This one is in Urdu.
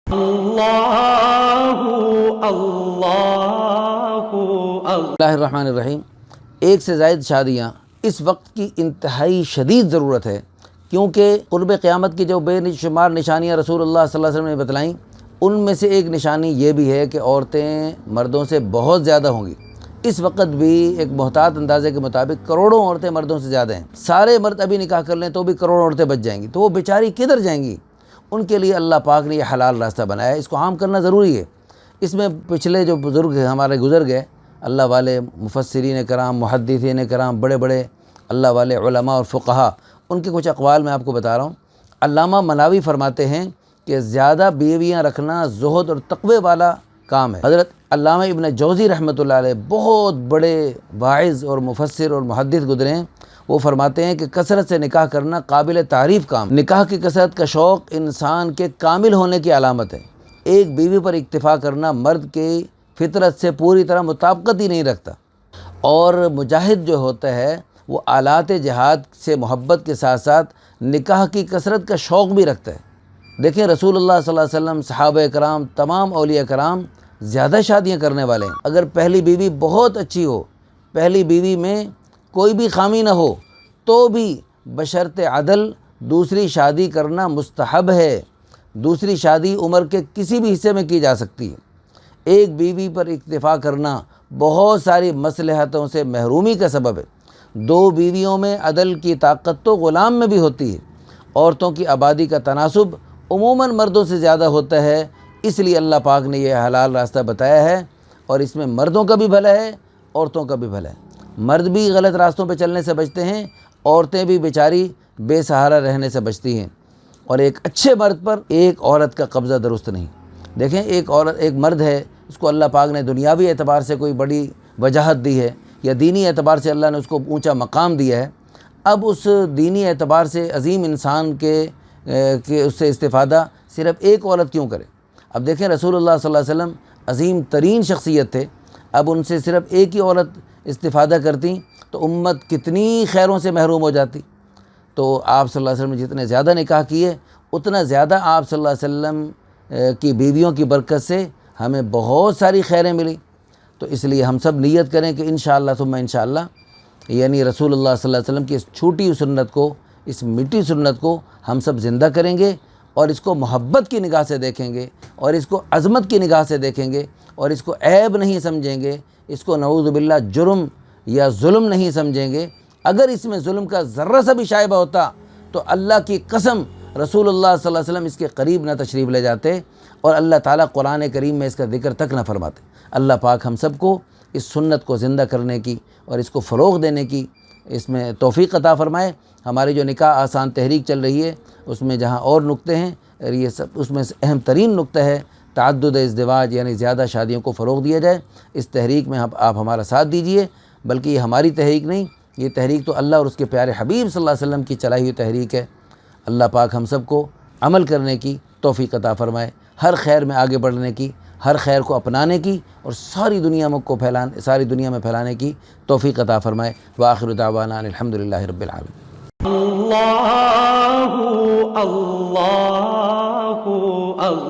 اللہ الرحمن الرحیم۔ ایک سے زائد شادیاں اس وقت کی انتہائی شدید ضرورت ہے، کیونکہ قرب قیامت کی جو بے شمار نشانیاں رسول اللہ صلی اللہ علیہ وسلم نے بتلائیں، ان میں سے ایک نشانی یہ بھی ہے کہ عورتیں مردوں سے بہت زیادہ ہوں گی۔ اس وقت بھی ایک محتاط اندازے کے مطابق کروڑوں عورتیں مردوں سے زیادہ ہیں۔ سارے مرد ابھی نکاح کر لیں تو بھی کروڑوں عورتیں بچ جائیں گی، تو وہ بیچاری کدھر جائیں گی؟ ان کے لیے اللہ پاک نے یہ حلال راستہ بنایا ہے، اس کو عام کرنا ضروری ہے۔ اس میں پچھلے جو بزرگ ہمارے گزر گئے، اللہ والے مفسرین کرام، محدثین کرام، بڑے بڑے اللہ والے علماء اور فقہا، ان کے کچھ اقوال میں آپ کو بتا رہا ہوں۔ علامہ مناوی فرماتے ہیں کہ زیادہ بیویاں رکھنا زہد اور تقوی والا کام ہے۔ حضرت علامہ ابن جوزی رحمۃ اللہ علیہ بہت بڑے واعظ اور مفسر اور محدث گزرے ہیں، وہ فرماتے ہیں کہ کثرت سے نکاح کرنا قابل تعریف کام۔ نکاح کی کثرت کا شوق انسان کے کامل ہونے کی علامت ہے۔ ایک بیوی پر اکتفا کرنا مرد کی فطرت سے پوری طرح مطابقت ہی نہیں رکھتا، اور مجاہد جو ہوتا ہے وہ آلات جہاد سے محبت کے ساتھ ساتھ نکاح کی کثرت کا شوق بھی رکھتا ہے۔ دیکھیں رسول اللہ صلی اللہ علیہ وسلم، صحابہ کرام، تمام اولیاء کرام زیادہ شادیاں کرنے والے ہیں۔ اگر پہلی بیوی بہت اچھی ہو، پہلی بیوی میں کوئی بھی خامی نہ ہو، تو بھی بشرط عدل دوسری شادی کرنا مستحب ہے۔ دوسری شادی عمر کے کسی بھی حصے میں کی جا سکتی ہے۔ ایک بیوی پر اکتفا کرنا بہت ساری مصلحتوں سے محرومی کا سبب ہے۔ دو بیویوں میں عدل کی طاقت تو غلام میں بھی ہوتی ہے۔ عورتوں کی آبادی کا تناسب عموماً مردوں سے زیادہ ہوتا ہے، اس لیے اللہ پاک نے یہ حلال راستہ بتایا ہے، اور اس میں مردوں کا بھی بھلا ہے، عورتوں کا بھی بھلا ہے۔ مرد بھی غلط راستوں پہ چلنے سے بچتے ہیں، عورتیں بھی بیچاری بے سہارا رہنے سے بچتی ہیں۔ اور ایک اچھے مرد پر ایک عورت کا قبضہ درست نہیں۔ دیکھیں ایک مرد ہے، اس کو اللہ پاک نے دنیاوی اعتبار سے کوئی بڑی وجاہت دی ہے، یا دینی اعتبار سے اللہ نے اس کو اونچا مقام دیا ہے۔ اب اس دینی اعتبار سے عظیم انسان کے اس سے استفادہ صرف ایک عورت کیوں کرے؟ اب دیکھیں رسول اللہ صلی اللہ علیہ وسلم عظیم ترین شخصیت تھے، اب ان سے صرف ایک ہی عورت استفادہ کرتی تو امت کتنی خیروں سے محروم ہو جاتی۔ تو آپ صلی اللہ علیہ وسلم نے جتنے زیادہ نکاح کیے، اتنا زیادہ آپ صلی اللہ علیہ وسلم کی بیویوں کی برکت سے ہمیں بہت ساری خیریں ملی۔ تو اس لیے ہم سب نیت کریں کہ انشاءاللہ ثم انشاءاللہ، یعنی رسول اللہ صلی اللہ علیہ وسلم کی اس چھوٹی سنت کو، اس میٹھی سنت کو ہم سب زندہ کریں گے، اور اس کو محبت کی نگاہ سے دیکھیں گے، اور اس کو عظمت کی نگاہ سے دیکھیں گے، اور اس کو عیب نہیں سمجھیں گے، اس کو نعوذ باللہ جرم یا ظلم نہیں سمجھیں گے۔ اگر اس میں ظلم کا ذرہ سا بھی شائبہ ہوتا تو اللہ کی قسم رسول اللہ صلی اللہ علیہ وسلم اس کے قریب نہ تشریف لے جاتے، اور اللہ تعالیٰ قرآن کریم میں اس کا ذکر تک نہ فرماتے۔ اللہ پاک ہم سب کو اس سنت کو زندہ کرنے کی اور اس کو فروغ دینے کی اس میں توفیق عطا فرمائے۔ ہماری جو نکاح آسان تحریک چل رہی ہے، اس میں جہاں اور نقطے ہیں، اور یہ سب اس میں سے اہم ترین نقطہ ہے تعدد ازدواج، یعنی زیادہ شادیوں کو فروغ دیا جائے۔ اس تحریک میں آپ ہمارا ساتھ دیجئے، بلکہ یہ ہماری تحریک نہیں، یہ تحریک تو اللہ اور اس کے پیارے حبیب صلی اللہ علیہ وسلم کی چلائی ہوئی تحریک ہے۔ اللہ پاک ہم سب کو عمل کرنے کی توفیق عطا فرمائے، ہر خیر میں آگے بڑھنے کی، ہر خیر کو اپنانے کی، اور ساری دنیا میں پھیلانے کی توفیق عطا فرمائے۔ وآخر دعوانا الحمدللہ رب العالمین۔ اللہ اللہ اللہ